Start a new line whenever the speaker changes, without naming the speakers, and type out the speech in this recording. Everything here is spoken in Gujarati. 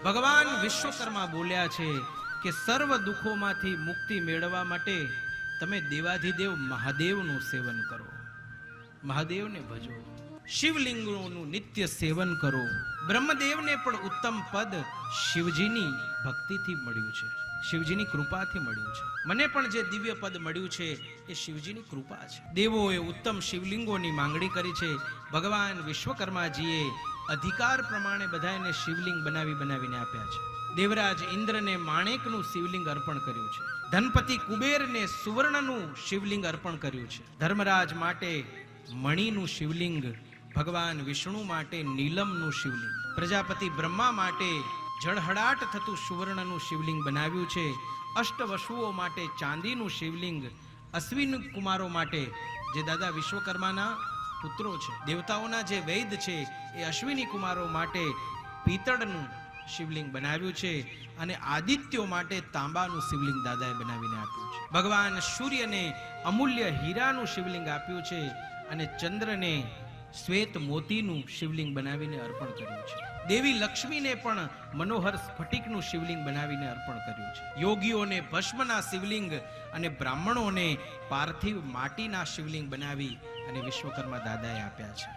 ભગવાન વિશ્વકર્મા બોલ્યા છે કે સર્વ દુઃખોમાંથી મુક્તિ મેળવવા માટે તમે દેવાધિદેવ મહાદેવનું સેવન કરો, મહાદેવને ભજો, શિવલિંગોનું નિત્ય સેવન કરો. બ્રહ્મદેવને પણ ઉત્તમ પદ શિવજીની ભક્તિથી મળ્યું છે, શિવજીની કૃપાથી મળ્યું છે. મને પણ જે દિવ્ય પદ મળ્યું છે એ શિવજીની કૃપા છે. દેવોએ ઉત્તમ શિવલિંગોની માંગણી કરી છે. ભગવાન વિશ્વકર્માજીએ અધિકાર પ્રમાણે બધાને શિવલિંગ બનાવીને આપ્યા છે. દેવરાજ ઇન્દ્રને માણેકનું શિવલિંગ અર્પણ કર્યું છે. ધનપતિ કુબેરને સુવર્ણનું શિવલિંગ અર્પણ કર્યું છે. ધર્મરાજ માટે મણીનું શિવલિંગ, ભગવાન વિષ્ણુ માટે નીલમનું શિવલિંગ, પ્રજાપતિ બ્રહ્મા માટે જળહળાટ થતું સુવર્ણનું શિવલિંગ બનાવ્યું છે. અષ્ટવસુઓ માટે ચાંદીનું શિવલિંગ, અશ્વિન કુમારો માટે જે દાદા વિશ્વકર્માના પુત્રો છે, દેવતાઓના જે વૈદ છે એ અશ્વિની કુમારો માટે પિત્તળનું શિવલિંગ બનાવ્યું છે. અને આદિત્યો માટે તાંબાનું શિવલિંગ દાદાએ બનાવીને આપ્યું છે. ભગવાન સૂર્યને અમૂલ્ય હીરાનું શિવલિંગ આપ્યું છે અને ચંદ્રને શ્વેત મોતીનું શિવલિંગ બનાવીને અર્પણ કર્યું છે. દેવી લક્ષ્મીને પણ મનોહર સ્ફટિકનું શિવલિંગ બનાવીને અર્પણ કર્યું છે. યોગીઓને ભસ્મના શિવલિંગ અને બ્રાહ્મણોને પાર્થિવ માટીના શિવલિંગ બનાવી અને વિશ્વકર્મા દાદાએ આપ્યા છે.